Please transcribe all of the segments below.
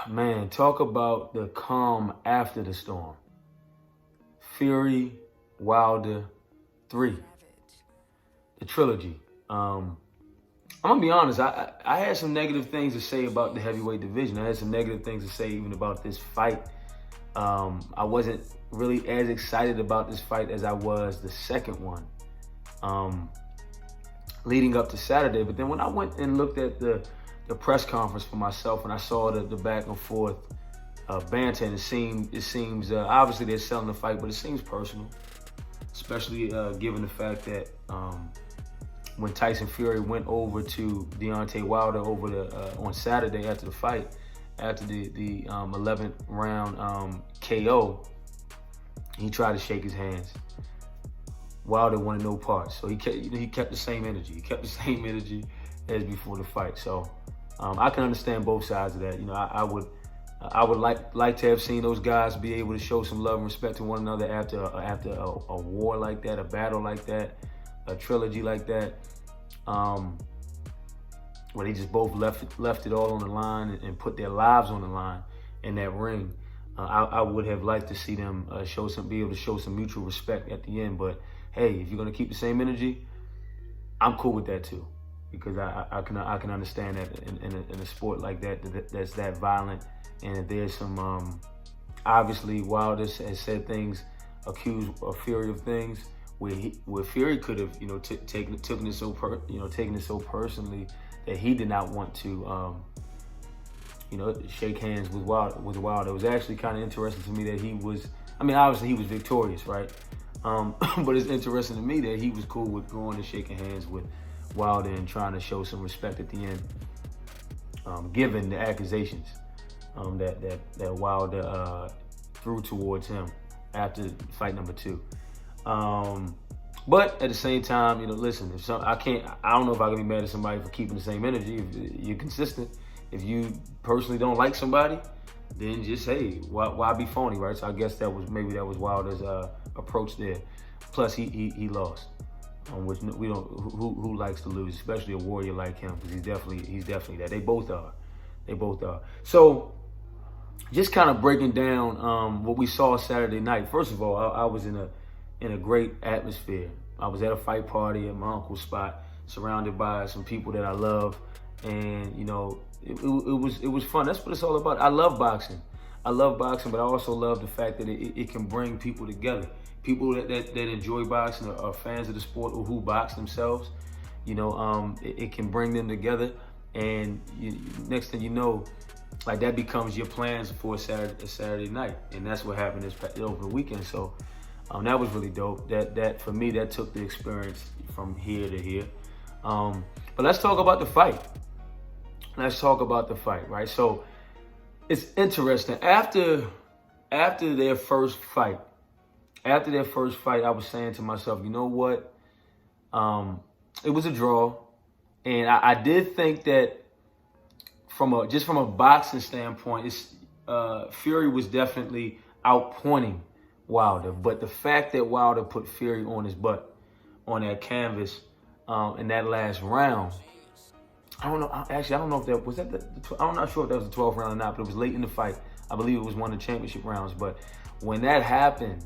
Man, talk about the calm after the storm. Fury, Wilder, 3, the trilogy. I'm gonna be honest. I had some negative things to say about the heavyweight division. I had some negative things to say even about this fight. I wasn't really as excited about this fight as I was the second one, leading up to Saturday. But then when I went and looked at the press conference for myself, and I saw the back and forth banter, and it seems obviously they're selling the fight, but it seems personal, especially given the fact that when Tyson Fury went over to Deontay Wilder on Saturday after the fight, after the 11th round KO, he tried to shake his hands. Wilder wanted no parts, so he kept the same energy. He kept the same energy as before the fight. So I can understand both sides of that. I would like to have seen those guys be able to show some love and respect to one another after a war like that, a battle like that, a trilogy like that, where they just both left it all on the line and put their lives on the line in that ring. I would have liked to see them be able to show some mutual respect at the end. But hey, if you're gonna keep the same energy, I'm cool with that too, because I can understand that in a sport like that's that violent, and if there's some obviously Wilder has said things, accused Fury of things where Fury could have taken it so personally that he did not want to shake hands with Wilder. It was actually kind of interesting to me that obviously he was victorious, right? But it's interesting to me that he was cool with going and shaking hands with Wilder and trying to show some respect at the end, given the accusations that Wilder threw towards him after fight number 2. But at the same time, listen, I don't know if I can be mad at somebody for keeping the same energy. If you're consistent, if you personally don't like somebody, then just hey, why be phony, right? So I guess that was Wilder's approach there. Plus he lost, which we don't. Who likes to lose, especially a warrior like him, because he's definitely that. They both are. So just kind of breaking down what we saw Saturday night. First of all, I was in a great atmosphere. I was at a fight party at my uncle's spot, surrounded by some people that I love, and it was fun. That's what it's all about. I love boxing, but I also love the fact that it can bring people together. People that enjoy boxing, are fans of the sport, or who box themselves. It can bring them together, and next thing you know, like that becomes your plans for a Saturday night, and that's what happened over the weekend. So that was really dope. That for me, that took the experience from here to here. But let's talk about the fight. Right? So it's interesting. After their first fight, I was saying to myself, you know what? It was a draw, and I did think that from a boxing standpoint, Fury was definitely outpointing Wilder. But the fact that Wilder put Fury on his butt on that canvas in that last round, I don't know. Actually, I don't know if that was I'm not sure if that was the 12th round or not, but it was late in the fight. I believe it was one of the championship rounds. But when that happened,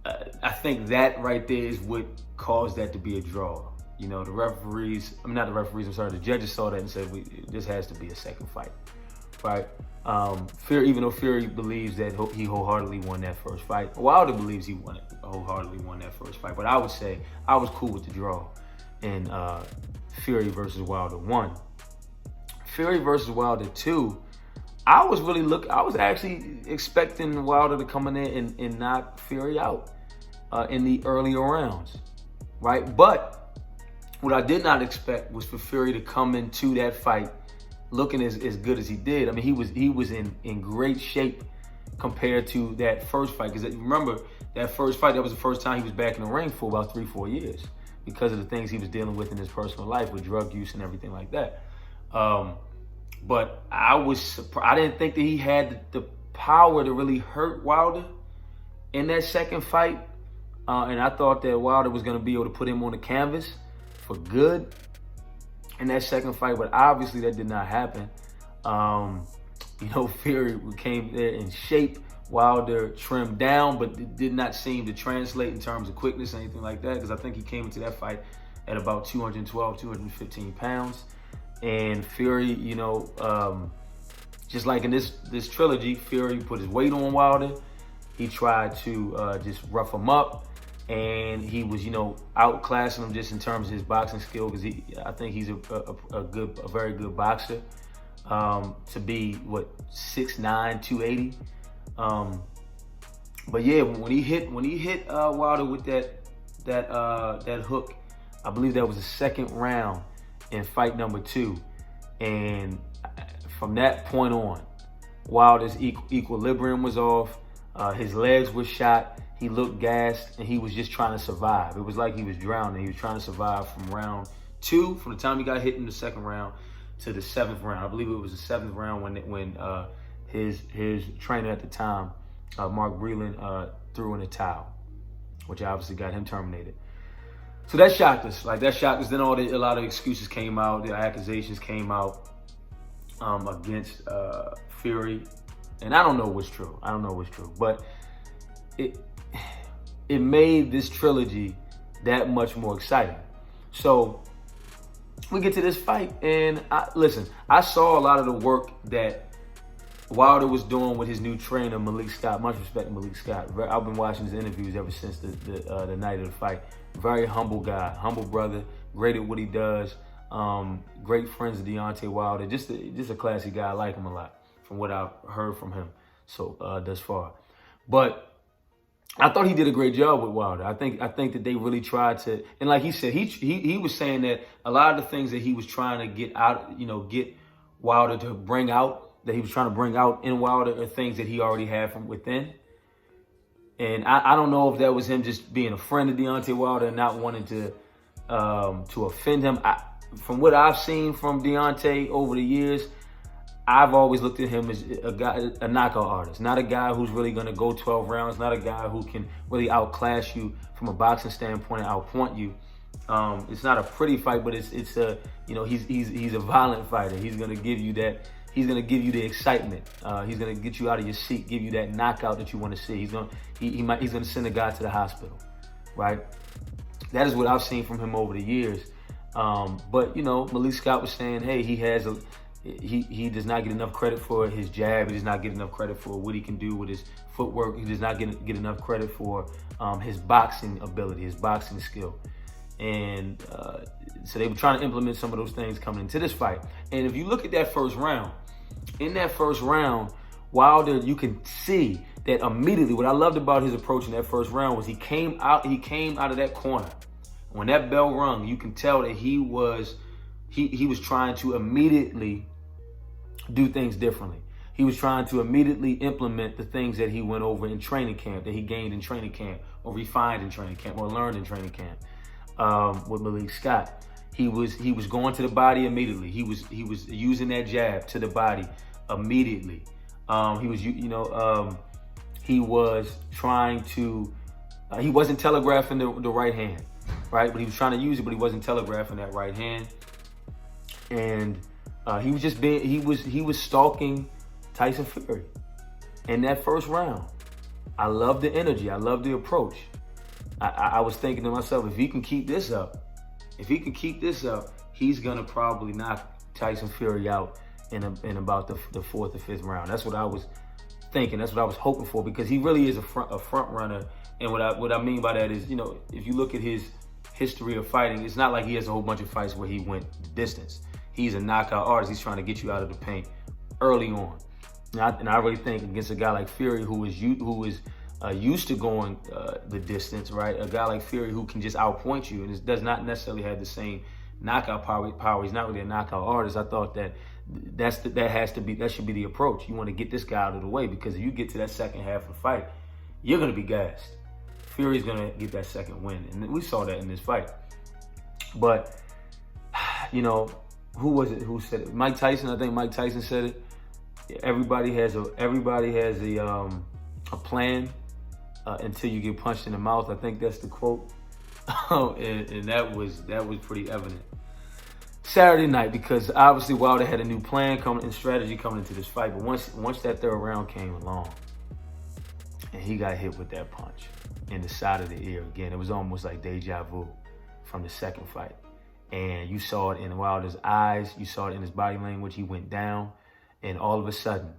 I think that right there is what caused that to be a draw. The judges saw that and said, this has to be a second fight, right? Fury, even though Fury believes that he wholeheartedly won that first fight, Wilder believes he wholeheartedly won that first fight. But I would say I was cool with the draw, and Fury versus Wilder 1. Fury versus Wilder 2, I was actually expecting Wilder to come in there and knock Fury out in the earlier rounds, right? But what I did not expect was for Fury to come into that fight looking as good as he did. I mean, he was in great shape compared to that first fight. Because remember, that first fight, that was the first time he was back in the ring for about 3-4 years because of the things he was dealing with in his personal life with drug use and everything like that. But I was surprised. I didn't think that he had the power to really hurt Wilder in that second fight. And I thought that Wilder was going to be able to put him on the canvas for good in that second fight, but obviously that did not happen. Fury came there in shape. Wilder trimmed down, but it did not seem to translate in terms of quickness or anything like that, because I think he came into that fight at about 212, 215 pounds. And Fury, just like in this trilogy, Fury put his weight on Wilder. He tried to just rough him up, and he was, outclassing him just in terms of his boxing skill, because I think he's a very good boxer. To be 6'9", 280. But yeah, when he hit Wilder with that hook, I believe that was the second round in fight number 2, and from that point on, Wilder's equilibrium was off. His legs were shot. He looked gassed, and he was just trying to survive. It was like he was drowning. He was trying to survive from round 2, from the time he got hit in the second round to the 7th round. I believe it was the 7th round when his trainer at the time, Mark Breland, threw in a towel, which obviously got him terminated. So that shocked us. Then a lot of excuses came out. The accusations came out against Fury, and I don't know what's true. But it made this trilogy that much more exciting. So we get to this fight, and I saw a lot of the work that Wilder was doing with his new trainer, Malik Scott. Much respect to Malik Scott. I've been watching his interviews ever since the night of the fight. Very humble guy, humble brother, great at what he does. Great friends with Deontay Wilder. Just a classy guy. I like him a lot from what I've heard from him thus far. But I thought he did a great job with Wilder. I think that they really tried to, and like he said, he was saying that a lot of the things that he was trying to get out, get Wilder to bring out, that he was trying to bring out in Wilder, are things that he already had from within. And I don't know if that was him just being a friend of Deontay Wilder and not wanting to offend him. From what I've seen from Deontay over the years, I've always looked at him as a knockout artist, not a guy who's really going to go 12 rounds, not a guy who can really outclass you from a boxing standpoint, outpoint you. It's not a pretty fight, but it's a he's a violent fighter. He's going to give you that. He's going to give you the excitement. He's going to get you out of your seat, give you that knockout that you want to see. He's going to send a guy to the hospital, right? That is what I've seen from him over the years. But Malik Scott was saying, hey, he does not get enough credit for his jab. He does not get enough credit for what he can do with his footwork. He does not get enough credit for his boxing ability, his boxing skill. And so they were trying to implement some of those things coming into this fight. And if you look at that first round, in that first round, Wilder, you can see that immediately. What I loved about his approach in that first round was he came out of that corner. When that bell rung, you can tell that he was trying to immediately do things differently. He was trying to immediately implement the things that he went over in training camp, that he gained in training camp, or refined in training camp, or learned in training camp with Malik Scott. He was going to the body immediately. He was using that jab to the body immediately. He was trying to. He wasn't telegraphing the right hand, right? But he was trying to use it, but he wasn't telegraphing that right hand. And he was stalking Tyson Fury in that first round. I love the energy. I love the approach. I was thinking to myself, if he can keep this up, he's gonna probably knock Tyson Fury out in about the 4th or 5th round. That's what I was thinking. That's what I was hoping for, because he really is a front runner. And what I mean by that is, if you look at his history of fighting, it's not like he has a whole bunch of fights where he went the distance. He's a knockout artist. He's trying to get you out of the paint early on. And I really think against a guy like Fury, who is used to going the distance, right? A guy like Fury who can just outpoint you and does not necessarily have the same knockout power. He's not really a knockout artist. I thought that should be the approach. You want to get this guy out of the way, because if you get to that second half of the fight, you're going to be gassed. Fury's going to get that second win, and we saw that in this fight. But who was it who said it? Mike Tyson. I think Mike Tyson said it. Everybody has a plan until you get punched in the mouth. I think that's the quote, and that was pretty evident. Saturday night, because obviously Wilder had a new plan coming and strategy coming into this fight. But once that third round came along, and he got hit with that punch in the side of the ear again, it was almost like deja vu from the second fight. And you saw it in Wilder's eyes, you saw it in his body language. He went down, and all of a sudden,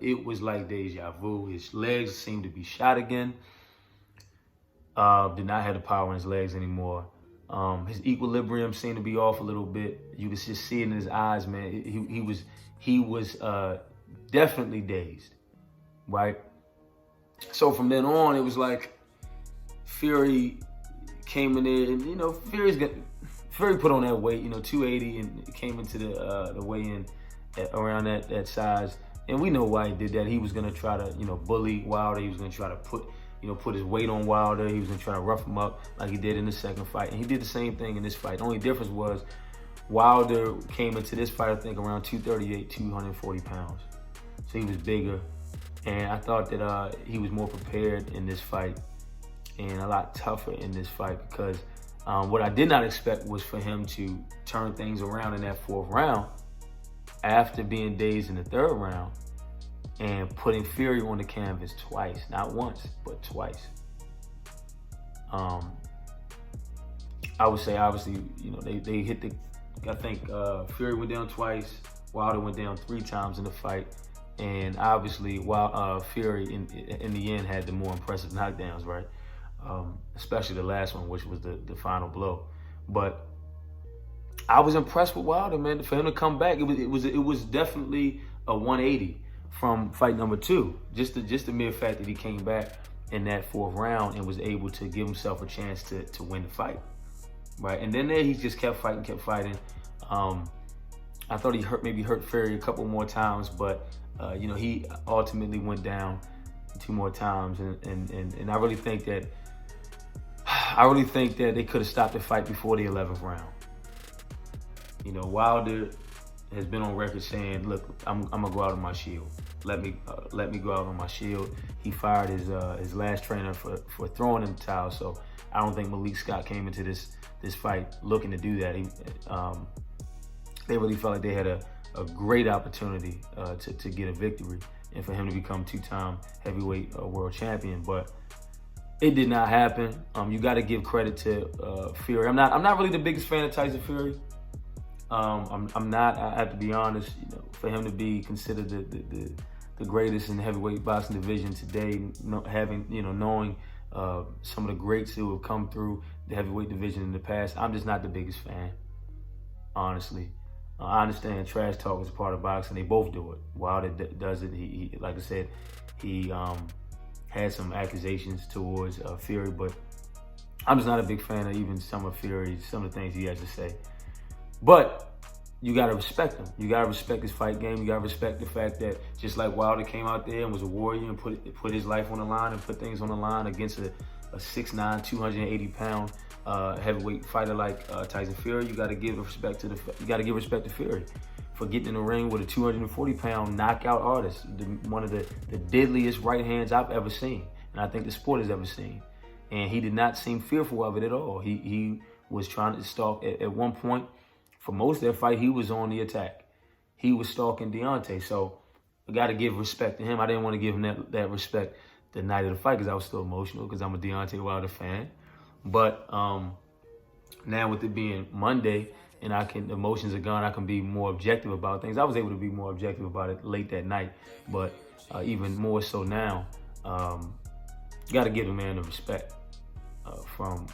it was like deja vu. His legs seemed to be shot again. Did not have the power in his legs anymore. His equilibrium seemed to be off a little bit. You could just see it in his eyes, man. He was definitely dazed, right? So from then on, it was like Fury came in there, and Fury put on that weight, 280, and came into the weigh-in around that size. And we know why he did that. He was gonna try to, bully Wilder. He was gonna try to put his weight on Wilder. He was gonna try to rough him up like he did in the second fight. And he did the same thing in this fight. The only difference was Wilder came into this fight, I think, around 238, 240 pounds. So he was bigger. And I thought that he was more prepared in this fight and a lot tougher in this fight, because what I did not expect was for him to turn things around in that fourth round after being dazed in the third round and putting Fury on the canvas twice, not once, but twice. I would say, obviously, they hit I think Fury went down twice, Wilder went down 3 times in the fight. And obviously, while Fury in the end had the more impressive knockdowns, right? Especially the last one, which was the final blow. But I was impressed with Wilder, man. For him to come back, it was definitely a 180 from fight number 2. Just the mere fact that he came back in that fourth round and was able to give himself a chance to win the fight, right? And then he just kept fighting. I thought he hurt Fury a couple more times, but he ultimately went down 2 more times, and I really think that they could have stopped the fight before the 11th round. Wilder has been on record saying, "Look, I'm gonna go out on my shield. Let me go out on my shield." He fired his last trainer for throwing in the towel. So I don't think Malik Scott came into this fight looking to do that. They really felt like they had a great opportunity to get a victory and for him to become 2-time heavyweight world champion, but it did not happen. You got to give credit to Fury. I'm not really the biggest fan of Tyson Fury. I'm not. I have to be honest. For him to be considered the greatest in the heavyweight boxing division today, knowing some of the greats who have come through the heavyweight division in the past, I'm just not the biggest fan, honestly. I understand trash talk is part of boxing. They both do it. Wilder does it. He like I said, he had some accusations towards Fury, but I'm just not a big fan of even some of Fury's, some of the things he has to say. But you gotta respect him. You gotta respect his fight game. You gotta respect the fact that just like Wilder came out there and was a warrior and put his life on the line and put things on the line against a 6'9", 280-pound heavyweight fighter like Tyson Fury, you gotta give respect to Fury for getting in the ring with a 240-pound knockout artist, one of the deadliest right hands I've ever seen, and I think the sport has ever seen. And he did not seem fearful of it at all. He was trying to stalk at one point. For most of that fight, he was on the attack. He was stalking Deontay. So I got to give respect to him. I didn't want to give him that respect the night of the fight because I was still emotional because I'm a Deontay Wilder fan. But now with it being Monday and the emotions are gone, I can be more objective about things. I was able to be more objective about it late that night, but even more so now, you got to give the man the respect from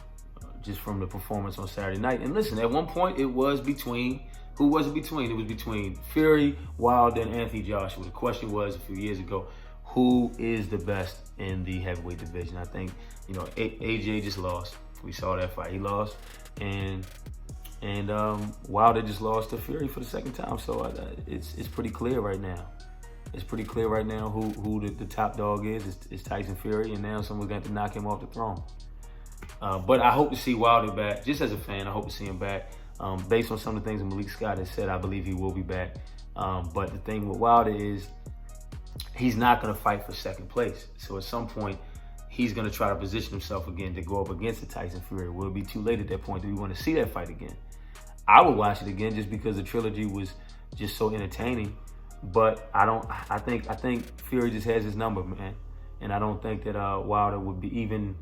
the performance on Saturday night. And listen, at one point it was between, who was it between? It was between Fury, Wilder, and Anthony Joshua. The question was a few years ago, who is the best in the heavyweight division? I think, AJ just lost. We saw that fight. He lost. And Wilder just lost to Fury for the second time. So it's pretty clear right now. It's pretty clear right now who the top dog is. It's Tyson Fury, and now someone's going to knock him off the throne. But I hope to see Wilder back. Just as a fan, I hope to see him back. Based on some of the things that Malik Scott has said, I believe he will be back. But the thing with Wilder is he's not going to fight for second place. So at some point, he's going to try to position himself again to go up against the Tyson Fury. Will it be too late at that point? Do we want to see that fight again? I would watch it again just because the trilogy was just so entertaining. But I think Fury just has his number, man. And I don't think that Wilder would be, even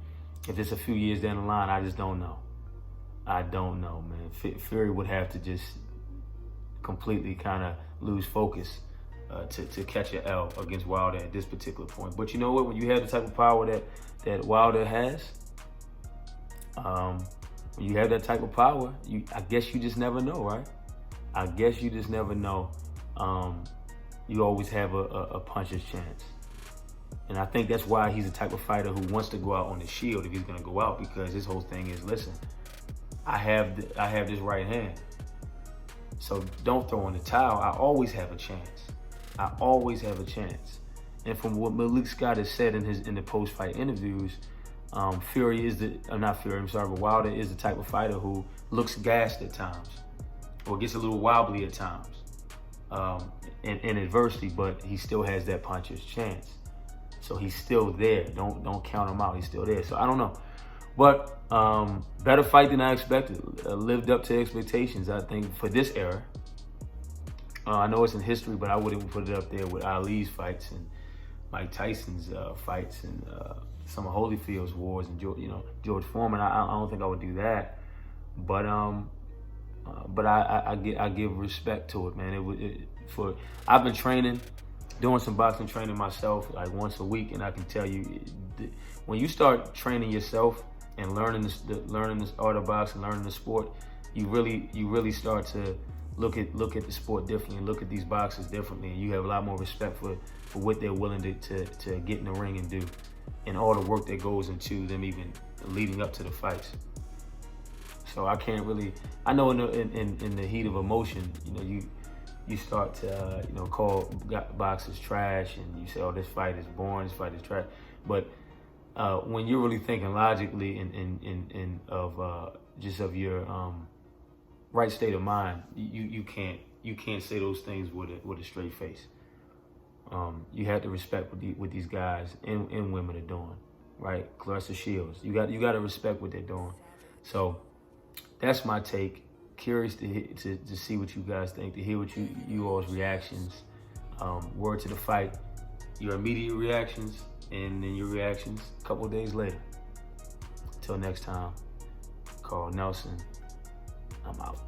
if it's a few years down the line. I just don't know. I don't know, man. Fury would have to just completely kind of lose focus to catch an L against Wilder at this particular point. But you know what? When you have the type of power that Wilder has, when you have that type of power, I guess you just never know, right? I guess you just never know. You always have a puncher's chance. And I think that's why he's the type of fighter who wants to go out on the shield if he's going to go out, because his whole thing is, listen, I have this right hand. So don't throw in the towel. I always have a chance. I always have a chance. And from what Malik Scott has said in the post-fight interviews, Fury is but Wilder is the type of fighter who looks gassed at times, or gets a little wobbly at times, in adversity, but he still has that puncher's chance. So he's still there. Don't count him out. He's still there. So I don't know. But better fight than I expected. Lived up to expectations, I think, for this era. I know it's in history, but I wouldn't put it up there with Ali's fights and Mike Tyson's fights and some of Holyfield's wars and George Foreman. I don't think I would do that. But I give respect to it, man. I've been training, doing some boxing training myself, like once a week, and I can tell you, when you start training yourself and learning this art of boxing, learning the sport, you really start to look at the sport differently and look at these boxers differently, and you have a lot more respect for what they're willing to get in the ring and do, and all the work that goes into them even leading up to the fights. So I can't really, I know in the heat of emotion, you start to call boxers trash, and you say, oh, this fight is boring, this fight is trash. But when you're really thinking logically and of your right state of mind, you can't say those things with a straight face. You have to respect what these guys and women are doing, right? Clarissa Shields, you got to respect what they're doing. So that's my take. Curious to see what you guys think, to hear what you all's reactions. Word to the fight, your immediate reactions, and then your reactions a couple of days later. Until next time, Carl Nelson, I'm out.